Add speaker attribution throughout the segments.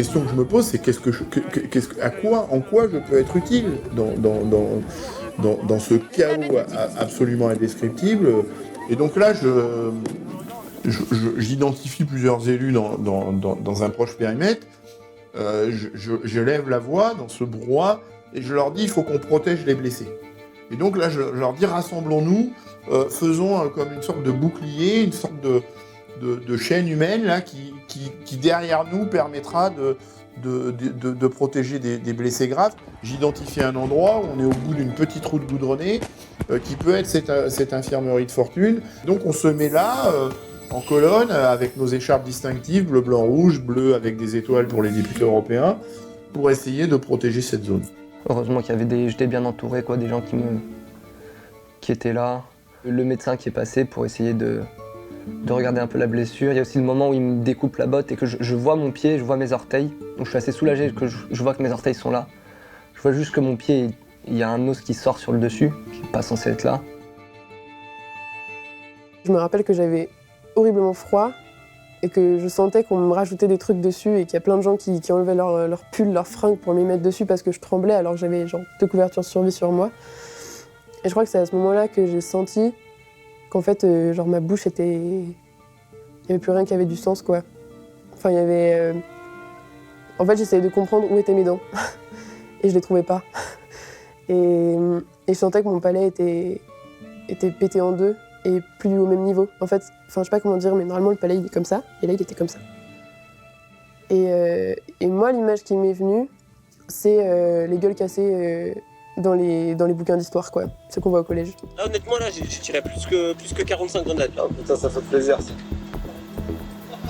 Speaker 1: question que je me pose, c'est en quoi je peux être utile dans ce chaos absolument indescriptible. Et donc là, j'identifie plusieurs élus dans un proche périmètre. Je lève la voix dans ce brouhaha et je leur dis il faut qu'on protège les blessés. Et donc là, je leur dis rassemblons-nous, faisons comme une sorte de bouclier, une sorte de chaîne humaine là, qui derrière nous permettra de protéger des blessés graves. J'identifie un endroit où on est au bout d'une petite route goudronnée qui peut être cette infirmerie de fortune. Donc on se met là en colonne avec nos écharpes distinctives, bleu, blanc, rouge, bleu avec des étoiles pour les députés européens, pour essayer de protéger cette zone.
Speaker 2: Heureusement j'étais bien entouré, des gens qui étaient là. Le médecin qui est passé pour essayer de regarder un peu la blessure. Il y a aussi le moment où il me découpe la botte et que je vois mon pied, je vois mes orteils. Donc je suis assez soulagé que je vois que mes orteils sont là. Je vois juste que mon pied, il y a un os qui sort sur le dessus, qui n'est pas censé être là.
Speaker 3: Je me rappelle que j'avais horriblement froid et que je sentais qu'on me rajoutait des trucs dessus et qu'il y a plein de gens qui enlevaient leur pull, leurs fringues pour me les mettre dessus parce que je tremblais alors que j'avais genre 2 couvertures survie sur moi. Et je crois que c'est à ce moment-là que j'ai senti qu'en fait, ma bouche était... Il n'y avait plus rien qui avait du sens, quoi. Enfin, il y avait... En fait, j'essayais de comprendre où étaient mes dents. Et je les trouvais pas. Et je sentais que mon palais était pété en deux et plus au même niveau. En fait, je sais pas comment dire, mais normalement, le palais, il est comme ça. Et là, il était comme ça. Et moi, l'image qui m'est venue, c'est les gueules cassées... dans les bouquins d'histoire, quoi. Ce qu'on voit au collège.
Speaker 4: Là, honnêtement, là, j'ai tiré plus que 45 grenades. Là.
Speaker 5: Putain, ça fait plaisir, ça.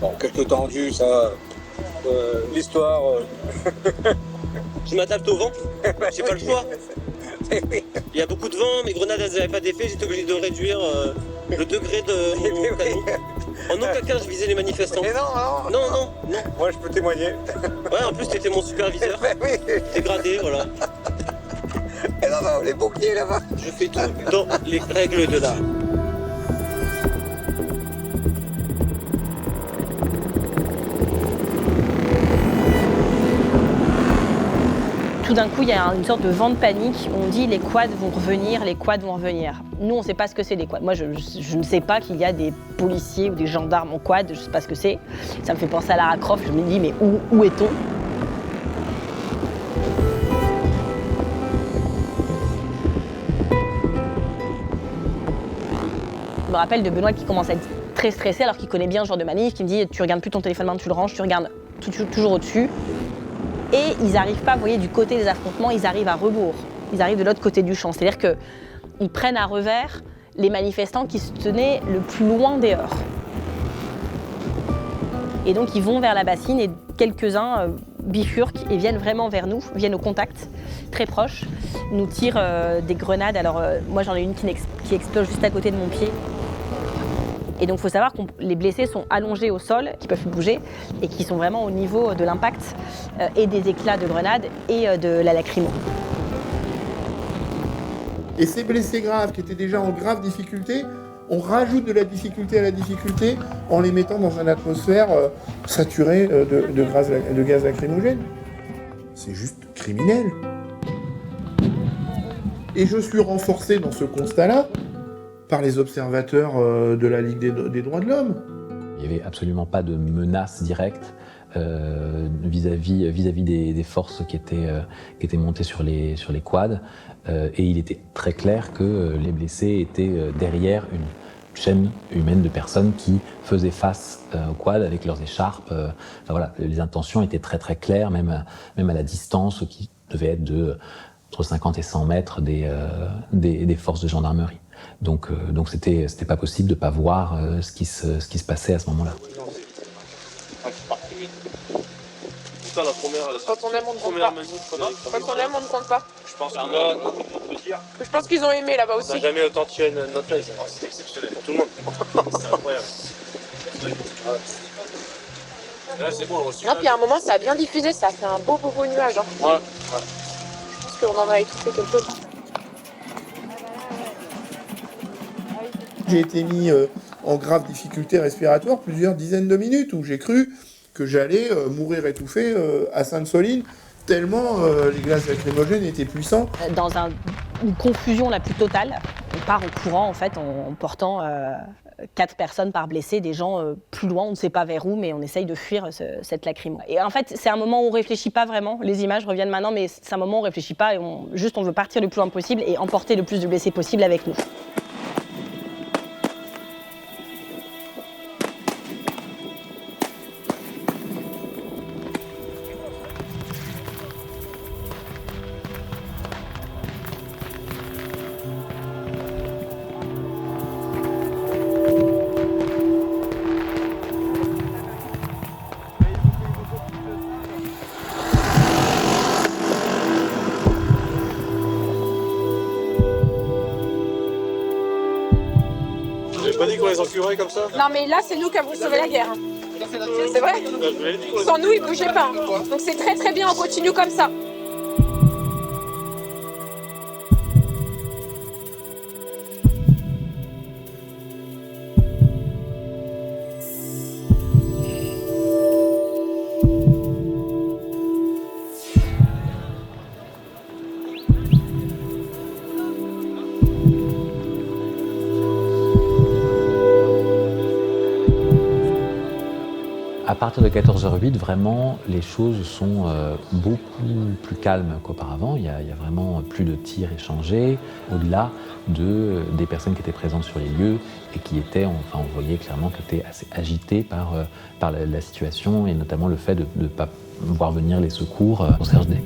Speaker 5: Bon, quelques tendus, ça... l'histoire...
Speaker 4: Je m'adapte au vent. J'ai pas le choix. Il y a beaucoup de vent, mes grenades, elles n'avaient pas d'effet. J'étais obligé de réduire le degré de mon canon. En aucun cas, je visais les manifestants.
Speaker 5: Mais non. Moi, je peux témoigner.
Speaker 4: Ouais, en plus, t'étais mon superviseur.
Speaker 5: Oui.
Speaker 4: Dégradé, voilà.
Speaker 5: Et non, les boucliers là-bas.
Speaker 4: Je fais tout dans les règles de l'art.
Speaker 6: Tout d'un coup, il y a une sorte de vent de panique. On dit les quads vont revenir. Nous, on ne sait pas ce que c'est les quads. Moi, je ne sais pas qu'il y a des policiers ou des gendarmes en quad. Je ne sais pas ce que c'est. Ça me fait penser à Lara Croft. Je me dis, mais où est-on ? Je me rappelle de Benoît qui commence à être très stressé alors qu'il connaît bien ce genre de manif, qui me dit tu regardes plus ton téléphone maintenant, tu le ranges, tu regardes toujours au-dessus. Et ils n'arrivent pas, vous voyez, du côté des affrontements, ils arrivent à rebours. Ils arrivent de l'autre côté du champ. C'est-à-dire qu'ils prennent à revers les manifestants qui se tenaient le plus loin des heurts. Et donc ils vont vers la bassine et quelques-uns bifurquent et viennent vraiment vers nous, viennent au contact, très proche, nous tirent des grenades. Alors moi j'en ai une qui explose juste à côté de mon pied. Et donc il faut savoir que les blessés sont allongés au sol, qui ne peuvent plus bouger, et qui sont vraiment au niveau de l'impact et des éclats de grenades et de la lacrymo.
Speaker 1: Et ces blessés graves qui étaient déjà en grave difficulté, on rajoute de la difficulté à la difficulté en les mettant dans une atmosphère saturée de gaz lacrymogène. C'est juste criminel. Et je suis renforcé dans ce constat-là par les observateurs de la Ligue des droits de l'homme.
Speaker 7: Il n'y avait absolument pas de menace directe vis-à-vis des forces qui étaient montées sur les quads. Et il était très clair que les blessés étaient derrière une chaîne humaine de personnes qui faisaient face aux quads avec leurs écharpes. Voilà, les intentions étaient très très claires, même à la distance qui devait être entre 50 et 100 mètres des forces de gendarmerie. Donc c'était pas possible de pas voir ce qui se passait à ce moment-là.
Speaker 4: Quand
Speaker 3: on aime, on ne compte pas. Quand on aime, on ne compte pas. Je pense qu'ils ont aimé là-bas aussi.
Speaker 4: On n'a jamais autant tué notre place. C'est exceptionnel pour tout le monde. C'est incroyable. Là, c'est bon,
Speaker 3: non, puis à un moment, ça a bien diffusé, ça a fait un beau nuage. Hein.
Speaker 4: Ouais.
Speaker 3: Je pense qu'on en a étouffé quelque chose.
Speaker 1: J'ai été mis en grave difficulté respiratoire plusieurs dizaines de minutes où j'ai cru que j'allais mourir étouffé à Sainte-Soline, tellement les gaz lacrymogènes étaient puissants.
Speaker 6: Dans une confusion la plus totale, on part en courant en fait, en portant 4 personnes par blessé, des gens plus loin, on ne sait pas vers où, mais on essaye de fuir cette lacrymo. Et en fait, c'est un moment où on ne réfléchit pas vraiment. Les images reviennent maintenant, mais c'est un moment où on ne réfléchit pas et on veut partir le plus loin possible et emporter le plus de blessés possible avec nous.
Speaker 5: J'ai pas dit qu'on les enculerait comme ça.
Speaker 8: Non mais là c'est nous qui avons sauvé la guerre. C'est vrai. Sans nous ils bougeaient pas. Donc c'est très très bien, on continue comme ça.
Speaker 7: À partir de 14h08, vraiment, les choses sont beaucoup plus calmes qu'auparavant. Il y a vraiment plus de tirs échangés, au-delà des personnes qui étaient présentes sur les lieux et qui étaient, on voyait clairement qu'elles étaient assez agitées par la situation et notamment le fait de ne pas voir venir les secours au CHD.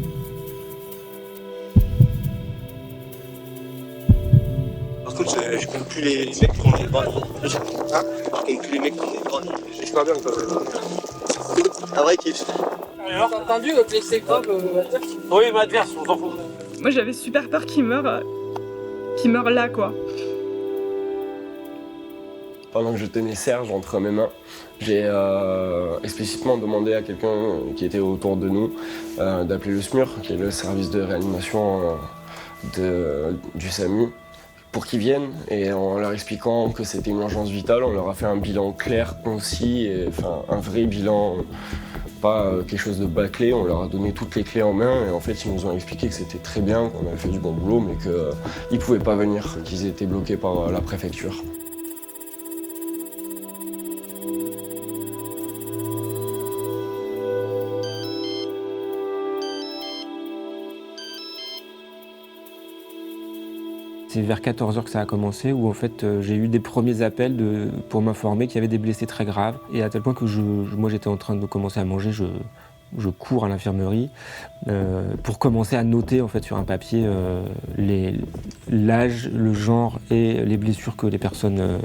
Speaker 5: Par contre, je compte plus les mecs qu'on est devant. Je compte plus les mecs qu'on est devant. Je suis pas bien quand même. Un vrai kiff.
Speaker 8: T'as entendu que les séquoies
Speaker 5: Oui, ma adverse, on s'en fout.
Speaker 9: Moi j'avais super peur qu'il meure là quoi.
Speaker 10: Pendant que je tenais Serge entre mes mains, j'ai explicitement demandé à quelqu'un qui était autour de nous d'appeler le SMUR, qui est le service de réanimation du SAMU, pour qu'ils viennent, et en leur expliquant que c'était une urgence vitale, on leur a fait un bilan clair, concis, et, enfin un vrai bilan, pas quelque chose de bâclé. On leur a donné toutes les clés en main et en fait ils nous ont expliqué que c'était très bien, qu'on avait fait du bon boulot, mais qu'ils ne pouvaient pas venir, qu'ils étaient bloqués par la préfecture.
Speaker 11: C'est vers 14h que ça a commencé, où en fait j'ai eu des premiers appels pour m'informer qu'il y avait des blessés très graves. Et à tel point que moi j'étais en train de commencer à manger, je cours à l'infirmerie pour commencer à noter en fait sur un papier l'âge, le genre et les blessures que des personnes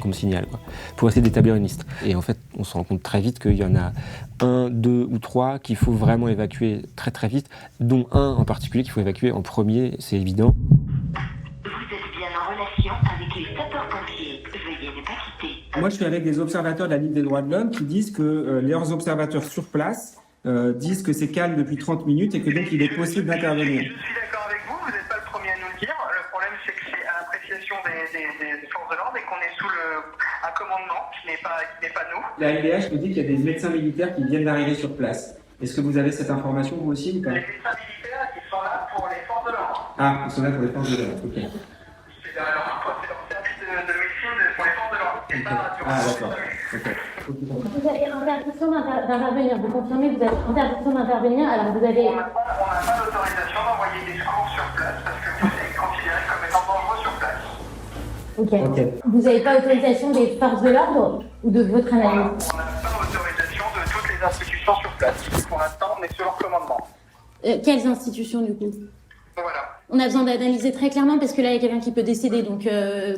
Speaker 11: qu'on me signale, quoi, pour essayer d'établir une liste. Et en fait on se rend compte très vite qu'il y en a 1, 2 ou 3 qu'il faut vraiment évacuer très très vite, dont un en particulier qu'il faut évacuer en premier, c'est évident.
Speaker 12: Vous êtes bien en relation avec les sapeurs-pompiers. Veuillez ne pas quitter.
Speaker 11: Moi, je suis avec des observateurs de la Ligue des droits de l'homme qui disent que leurs observateurs sur place disent que c'est calme depuis 30 minutes et que donc il est possible d'intervenir.
Speaker 13: Je suis d'accord avec vous, vous n'êtes pas le premier à nous le dire. Le problème, c'est que c'est à l'appréciation des forces de l'ordre et qu'on est sous un commandement qui n'est pas nous.
Speaker 11: La LDH nous dit qu'il y a des médecins militaires qui viennent d'arriver sur place. Est-ce que vous avez cette information, vous aussi, ou pas?
Speaker 13: Les médecins militaires, ils sont là pour les forces de l'ordre.
Speaker 11: Ah, ils sont là pour les forces de l'ordre, ok.
Speaker 13: C'est leur service de médecine pour les forces de l'ordre.
Speaker 11: Ah, d'accord. Okay.
Speaker 14: Vous avez interdiction d'intervenir. Vous confirmez que vous avez interdiction d'intervenir, alors vous avez...
Speaker 13: On n'a pas d'autorisation d'envoyer des secours sur place parce que vous êtes considéré comme étant dangereux sur place.
Speaker 14: Ok. Vous n'avez pas autorisation des forces de l'ordre ou de votre analyse?
Speaker 13: On n'a pas autorisation de toutes les institutions sur place. Pour l'instant, on est sur leur commandement.
Speaker 14: Quelles institutions, du coup?
Speaker 13: Voilà.
Speaker 14: On a besoin d'analyser très clairement parce que là, il y a quelqu'un qui peut décéder. Donc,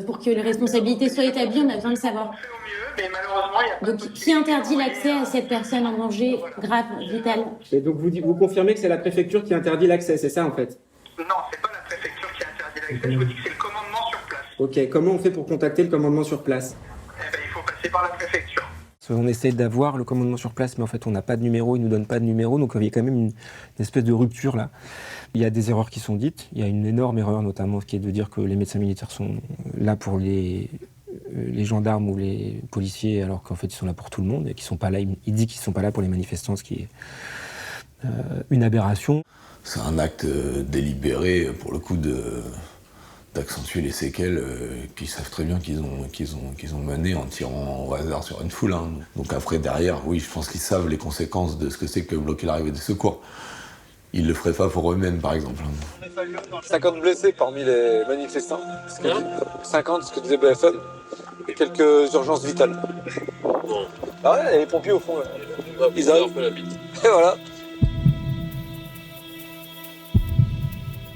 Speaker 14: pour que les responsabilités soient établies, on a besoin de savoir.
Speaker 13: On fait au mieux, mais malheureusement, il n'y a pas
Speaker 14: Donc, qui interdit l'accès à cette personne en danger grave, vital?
Speaker 11: Et donc, vous confirmez que c'est la préfecture qui interdit l'accès, c'est ça, en fait?
Speaker 13: Non, c'est pas la préfecture qui interdit l'accès. Je vous dis que c'est le commandement sur place.
Speaker 11: Ok, comment on fait pour contacter le commandement sur place?
Speaker 13: Eh ben, il faut passer par la préfecture.
Speaker 11: On essaie d'avoir le commandement sur place, mais en fait, on n'a pas de numéro, ils ne nous donnent pas de numéro, donc il y a quand même une espèce de rupture là. Il y a des erreurs qui sont dites, il y a une énorme erreur notamment qui est de dire que les médecins militaires sont là pour les les gendarmes ou les policiers, alors qu'en fait ils sont là pour tout le monde et qu'ils sont pas là. Il dit qu'ils sont pas là pour les manifestants, ce qui est une aberration.
Speaker 15: C'est un acte délibéré, pour le coup, d'accentuer les séquelles qu'ils savent très bien qu'ils ont menées en tirant au hasard sur une foule. Hein. Donc après, derrière, oui, je pense qu'ils savent les conséquences de ce que c'est que bloquer l'arrivée des secours. Ils ne le feraient pas pour eux-mêmes, par exemple.
Speaker 16: 50 blessés parmi les manifestants, 50, ce que disait BFM, et quelques urgences vitales. Ah ouais, et les pompiers au fond, là. Ils arrivent. Et voilà.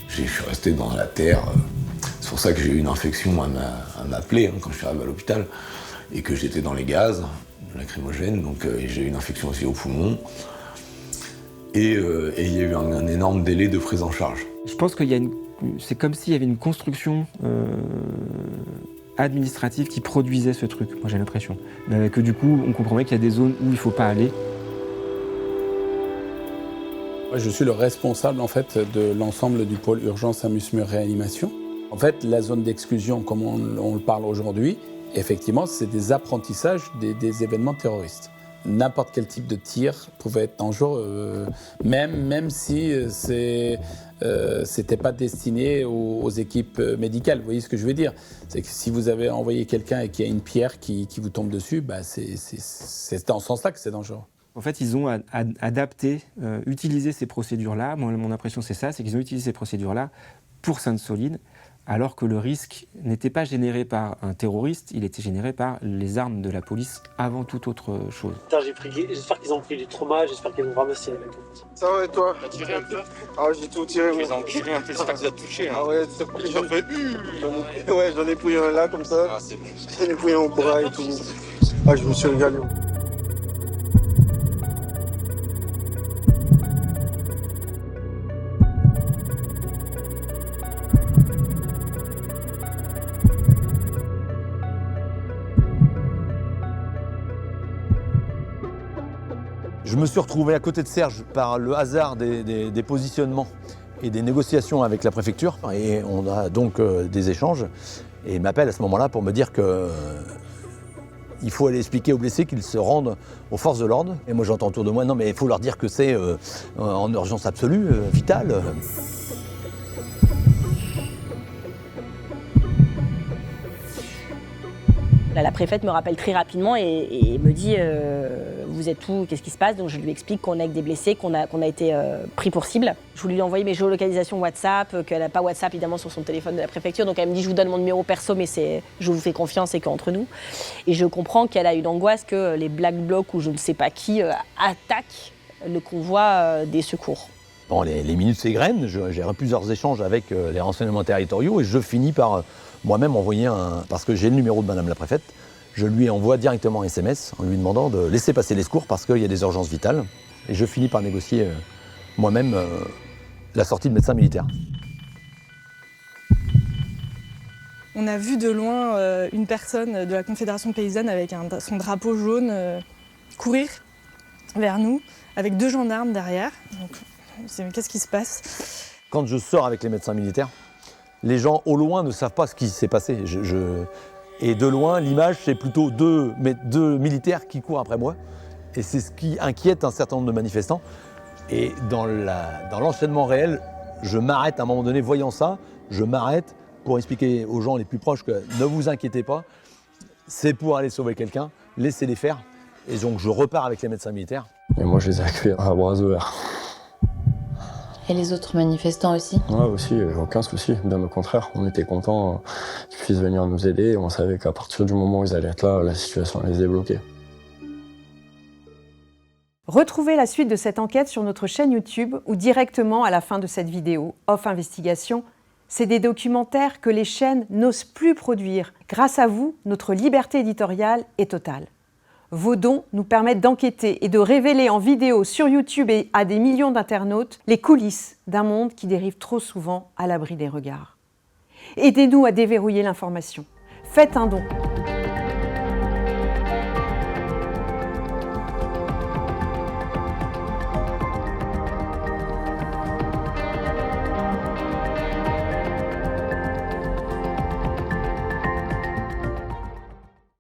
Speaker 15: Je suis resté dans la terre. C'est pour ça que j'ai eu une infection à ma plaie hein, quand je suis arrivé à l'hôpital et que j'étais dans les gaz lacrymogènes. Donc j'ai eu une infection aussi au poumon. Et il y a eu un énorme délai de prise en charge.
Speaker 11: Je pense c'est comme s'il y avait une construction administrative qui produisait ce truc, moi j'ai l'impression. Que du coup, on comprenait qu'il y a des zones où il ne faut pas aller.
Speaker 17: Moi, je suis le responsable en fait, de l'ensemble du pôle urgence AMUSMUR réanimation. En fait, la zone d'exclusion, comme on le parle aujourd'hui, effectivement, c'est des apprentissages des événements terroristes. N'importe quel type de tir pouvait être dangereux, même si c'était pas destiné aux équipes médicales. Vous voyez ce que je veux dire? C'est que si vous avez envoyé quelqu'un et qu'il y a une pierre qui vous tombe dessus, bah c'est dans ce sens-là que c'est dangereux.
Speaker 11: En fait, ils ont adapté, utilisé ces procédures-là. Moi, mon impression, c'est ça, c'est qu'ils ont utilisé ces procédures-là pour Sainte-Soline, alors que le risque n'était pas généré par un terroriste, il était généré par les armes de la police avant toute autre chose.
Speaker 18: J'espère qu'ils ont pris du trauma, j'espère qu'ils vont ramasser les mecs.
Speaker 16: Ça va et toi?
Speaker 18: T'as tiré un peu?
Speaker 16: Ah, j'ai tout tiré.
Speaker 18: Ils ont tiré un peu, j'espère que ça a touché. Hein.
Speaker 16: Ah ouais, j'en ai pris un là comme ça.
Speaker 18: Ah, c'est bon.
Speaker 16: J'en ai pris un au bras et tout. Ah, je me suis régalé.
Speaker 19: Je me suis retrouvé à côté de Serge par le hasard des positionnements et des négociations avec la préfecture. Et on a donc des échanges. Et il m'appelle à ce moment-là pour me dire qu'il faut aller expliquer aux blessés qu'ils se rendent aux forces de l'ordre. Et moi j'entends autour de moi, non mais il faut leur dire que c'est en urgence absolue, vitale.
Speaker 6: La préfète me rappelle très rapidement et me dit vous êtes où, qu'est-ce qui se passe? Donc je lui explique qu'on est avec des blessés, qu'on a été pris pour cible. Je voulais lui envoyer mes géolocalisations WhatsApp, qu'elle n'a pas WhatsApp évidemment sur son téléphone de la préfecture. Donc elle me dit je vous donne mon numéro perso mais je vous fais confiance et qu'entre nous. Et je comprends qu'elle a eu l'angoisse que les Black Blocs ou je ne sais pas qui attaquent le convoi des secours.
Speaker 19: Bon, les minutes s'égrènent, j'ai plusieurs échanges avec les renseignements territoriaux et je finis par moi-même envoyer parce que j'ai le numéro de Madame la Préfète, je lui envoie directement un SMS en lui demandant de laisser passer les secours parce qu'il y a des urgences vitales. Et je finis par négocier moi-même la sortie de médecin militaire.
Speaker 9: On a vu de loin une personne de la Confédération paysanne avec son drapeau jaune courir vers nous, avec 2 gendarmes derrière. Donc, on s'est dit, mais qu'est-ce qui se passe?
Speaker 19: Quand je sors avec les médecins militaires, les gens au loin ne savent pas ce qui s'est passé. Et de loin, l'image, c'est plutôt deux militaires qui courent après moi. Et c'est ce qui inquiète un certain nombre de manifestants. Et dans l'enchaînement réel, je m'arrête à un moment donné, voyant ça, je m'arrête pour expliquer aux gens les plus proches que ne vous inquiétez pas, c'est pour aller sauver quelqu'un, laissez-les faire. Et donc je repars avec les médecins militaires.
Speaker 10: Et moi, je les ai accueillis à bras ouverts.
Speaker 20: Et les autres manifestants aussi?
Speaker 10: Ouais, aussi, aucun souci. Bien au contraire, on était contents qu'ils puissent venir nous aider. On savait qu'à partir du moment où ils allaient être là, la situation allait se débloquer.
Speaker 21: Retrouvez la suite de cette enquête sur notre chaîne YouTube ou directement à la fin de cette vidéo, Off Investigation. C'est des documentaires que les chaînes n'osent plus produire. Grâce à vous, notre liberté éditoriale est totale. Vos dons nous permettent d'enquêter et de révéler en vidéo sur YouTube et à des millions d'internautes les coulisses d'un monde qui dérive trop souvent à l'abri des regards. Aidez-nous à déverrouiller l'information. Faites un don.